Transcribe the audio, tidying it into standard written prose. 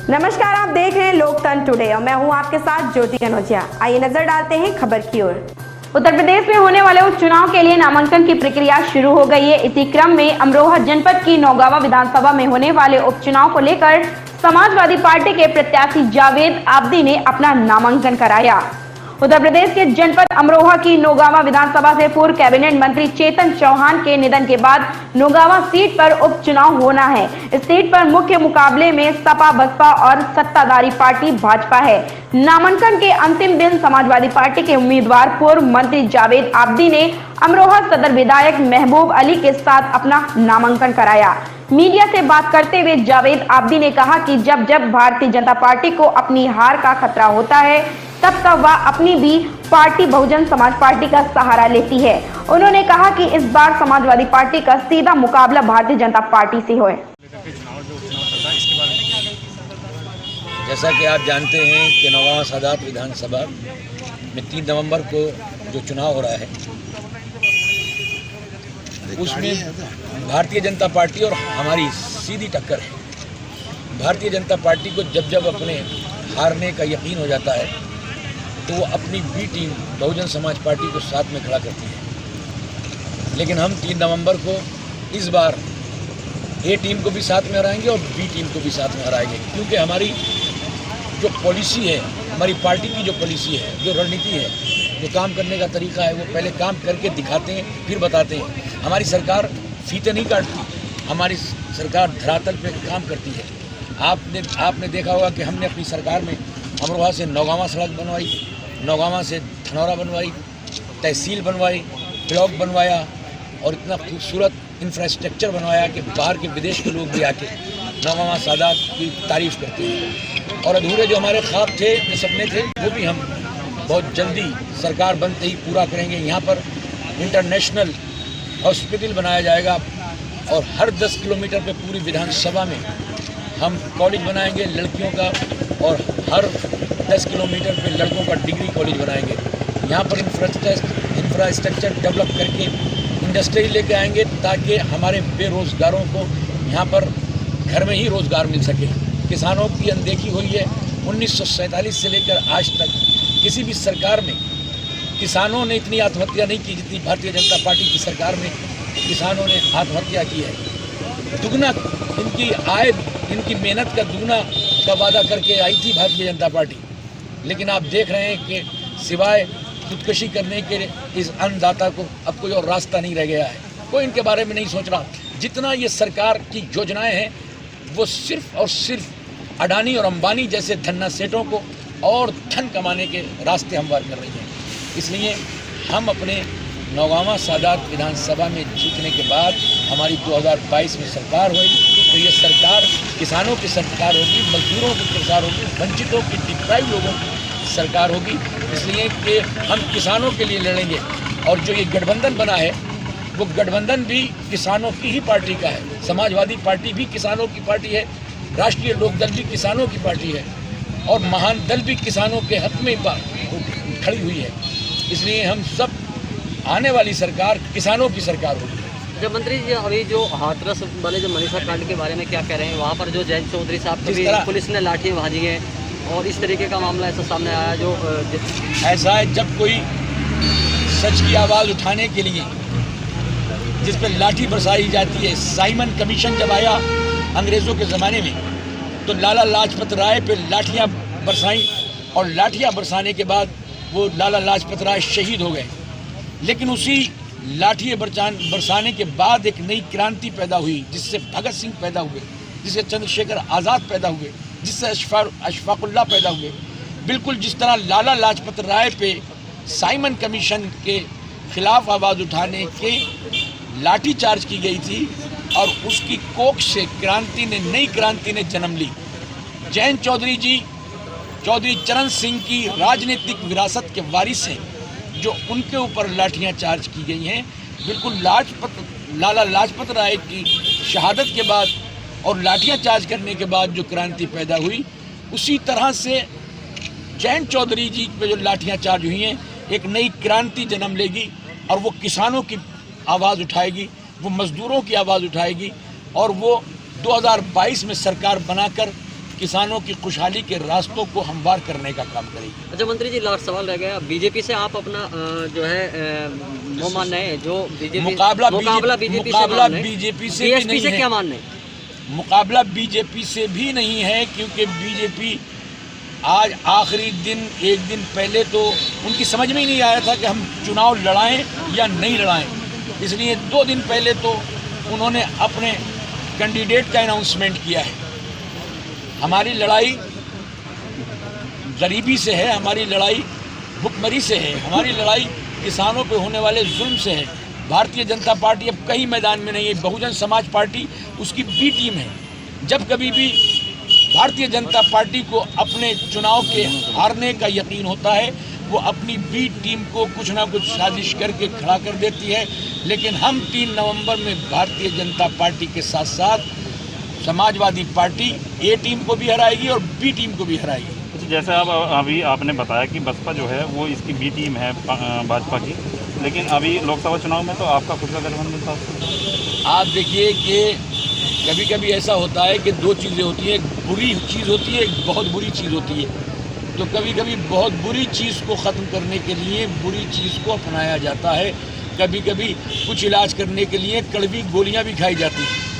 नमस्कार, आप देख रहे हैं लोकतंत्र टुडे और मैं हूं आपके साथ ज्योति कनौजिया। आइए नजर डालते हैं खबर की ओर। उत्तर प्रदेश में होने वाले उपचुनाव के लिए नामांकन की प्रक्रिया शुरू हो गई है। इसी क्रम में अमरोहा जनपद की नौगावा विधानसभा में होने वाले उपचुनाव को लेकर समाजवादी पार्टी के प्रत्याशी जावेद आब्दी ने अपना नामांकन कराया। उत्तर प्रदेश के जनपद अमरोहा की नौगावा विधानसभा से पूर्व कैबिनेट मंत्री चेतन चौहान के निधन के बाद नौगावा सीट पर उपचुनाव होना है। इस सीट पर मुख्य मुकाबले में सपा, बसपा और सत्ताधारी पार्टी भाजपा है। नामांकन के अंतिम दिन समाजवादी पार्टी के उम्मीदवार पूर्व मंत्री जावेद आब्दी ने अमरोहा सदर विधायक महबूब अली के साथ अपना नामांकन कराया। मीडिया से बात करते हुए जावेद आब्दी ने कहा कि जब जब भारतीय जनता पार्टी को अपनी हार का खतरा होता है तब तब वह अपनी भी पार्टी बहुजन समाज पार्टी का सहारा लेती है। उन्होंने कहा कि इस बार समाजवादी पार्टी का सीधा मुकाबला भारतीय जनता पार्टी से हो। जैसा कि आप जानते हैं कि नौगावा सादात विधानसभा में 3 नवंबर को जो चुनाव हो रहा है उसमें भारतीय जनता पार्टी और हमारी सीधी टक्कर है। भारतीय जनता पार्टी को जब जब अपने हारने का यकीन हो जाता है तो वो अपनी B team Bahujan Samaj party को साथ में खड़ा करती है। लेकिन हम 3 नवंबर को इस बार ए टीम को भी साथ में हराएंगे और बी टीम को भी साथ में हराएंगे, क्योंकि हमारी जो पॉलिसी है, हमारी पार्टी की जो पॉलिसी है, जो रणनीति है, जो काम करने का तरीका है, वो पहले काम करके दिखाते हैं फिर बताते हैं। हमारी सरकार फीते नहीं काटती, हमारी सरकार धरातल पे काम करती है। आपने देखा होगा कि हमने अपनी सरकार में अमरोहा से नौगावा सड़क बनवाई, नौगावा से धनौरा बनवाई, तहसील बनवाई, ब्लॉक बनवाया और इतना खूबसूरत इंफ्रास्ट्रक्चर बनवाया कि बाहर के विदेश के लोग भी आके नौगावा सादात की तारीफ़ करते हैं। और अधूरे जो हमारे ख्वाब थे, जो सपने थे, वो भी हम बहुत जल्दी सरकार बनते ही पूरा करेंगे। यहाँ पर इंटरनेशनल हॉस्पिटल बनाया जाएगा और हर 10 किलोमीटर पे पूरी विधानसभा में हम कॉलेज बनाएंगे लड़कियों का और हर 10 किलोमीटर पे लड़कों का डिग्री कॉलेज बनाएंगे। यहाँ पर इंफ्रास्ट्रक्चर डेवलप करके इंडस्ट्री लेके आएंगे ताकि हमारे बेरोज़गारों को यहाँ पर घर में ही रोज़गार मिल सके। किसानों की अनदेखी हुई है। 1947 से लेकर आज तक किसी भी सरकार में किसानों ने इतनी आत्महत्या नहीं की जितनी भारतीय जनता पार्टी की सरकार में किसानों ने आत्महत्या की है। दुगना इनकी आय, इनकी मेहनत का दुगना का वादा करके आई थी भारतीय जनता पार्टी, लेकिन आप देख रहे हैं कि सिवाय खुदकुशी करने के इस अन्नदाता को अब कोई और रास्ता नहीं रह गया है। कोई इनके बारे में नहीं सोच रहा। जितना ये सरकार की योजनाएं हैं वो सिर्फ और सिर्फ अडानी और अंबानी जैसे धन्ना सेठों को और धन कमाने के रास्ते हमवार कर रही हैं। इसलिए हम अपने नौगावा सादात विधानसभा में जीतने के बाद हमारी 2022 में सरकार हुई तो ये सरकार किसानों की सरकार होगी, मजदूरों की सरकार होगी, वंचितों की, डिप्राइव लोगों की सरकार होगी। इसलिए कि हम किसानों के लिए लड़ेंगे और जो ये गठबंधन बना है वो गठबंधन भी किसानों की ही पार्टी का है। समाजवादी पार्टी भी किसानों की पार्टी है, राष्ट्रीय लोकदल भी किसानों की पार्टी है और महान दल भी किसानों के हक में खड़ी हुई है। इसलिए हम सब आने वाली सरकार किसानों की सरकार होगी। जब मंत्री जी अभी जो हाथरस वाले जो मनीषा कांड के बारे में क्या कह रहे हैं, वहाँ पर जो जयंत चौधरी साहब की पुलिस ने लाठियाँ भाजी हैं और इस तरीके का मामला ऐसा सामने आया जो ऐसा है जब कोई सच की आवाज़ उठाने के लिए जिस पर लाठी बरसाई जाती है। साइमन कमीशन जब आया अंग्रेज़ों के ज़माने में तो लाला लाजपत राय पे लाठियाँ बरसाई और लाठियाँ बरसाने के बाद वो लाला लाजपत राय शहीद हो गए। लेकिन उसी लाठियाँ बरसाने के बाद एक नई क्रांति पैदा हुई जिससे भगत सिंह पैदा हुए, जिससे चंद्रशेखर आज़ाद पैदा हुए, जिससे अशफाकुल्लाह पैदा हुए। बिल्कुल जिस तरह लाला लाजपत राय पे साइमन कमीशन के खिलाफ आवाज़ उठाने के लाठी चार्ज की गई थी और उसकी कोख से क्रांति ने, नई क्रांति ने जन्म ली। जयंत चौधरी जी चौधरी चरण सिंह की राजनीतिक विरासत के वारिस हैं जो उनके ऊपर लाठियां चार्ज की गई हैं। बिल्कुल लाला लाजपत राय की शहादत के बाद और लाठियां चार्ज करने के बाद जो क्रांति पैदा हुई, उसी तरह से जयंत चौधरी जी पे जो लाठियां चार्ज हुई हैं एक नई क्रांति जन्म लेगी और वो किसानों की आवाज़ उठाएगी, वो मज़दूरों की आवाज़ उठाएगी और वो 2022 में सरकार बनाकर किसानों की खुशहाली के रास्तों को हमवार करने का काम करेगी। अच्छा मंत्री जी, लास्ट सवाल रह गया, बीजेपी से आप अपना जो है वो मान रहे हैं, जो मुकाबला बीजेपी से भी नहीं है। क्या मान रहे हैं? मुकाबला बीजेपी से भी नहीं है, क्योंकि बीजेपी आज आखिरी दिन, एक दिन पहले तो उनकी समझ में ही नहीं आया था कि हम चुनाव लड़ाएं या नहीं लड़ाएं, इसलिए 2 दिन पहले तो उन्होंने अपने कैंडिडेट का अनाउंसमेंट किया है। हमारी लड़ाई गरीबी से है, हमारी लड़ाई भुखमरी से है, हमारी लड़ाई किसानों पे होने वाले जुल्म से है। भारतीय जनता पार्टी अब कहीं मैदान में नहीं है, बहुजन समाज पार्टी उसकी बी टीम है। जब कभी भी भारतीय जनता पार्टी को अपने चुनाव के हारने का यकीन होता है, वो अपनी बी टीम को कुछ ना कुछ साजिश करके खड़ा कर देती है। लेकिन हम 3 नवंबर में भारतीय जनता पार्टी के साथ साथ समाजवादी पार्टी ए टीम को भी हराएगी और बी टीम को भी हराएगी। जैसे अब अभी आपने बताया कि बसपा जो है वो इसकी बी टीम है भाजपा की, लेकिन अभी लोकसभा चुनाव में तो आपका खुद का गठबंधन था। आप देखिए कि कभी कभी ऐसा होता है कि 2 चीज़ें होती हैं, एक बुरी चीज़ होती है, एक बहुत बुरी चीज़ होती है। तो कभी कभी बहुत बुरी चीज़ को ख़त्म करने के लिए बुरी चीज़ को अपनाया जाता है, कभी कभी कुछ इलाज करने के लिए कड़वी गोलियां भी खाई जाती हैं।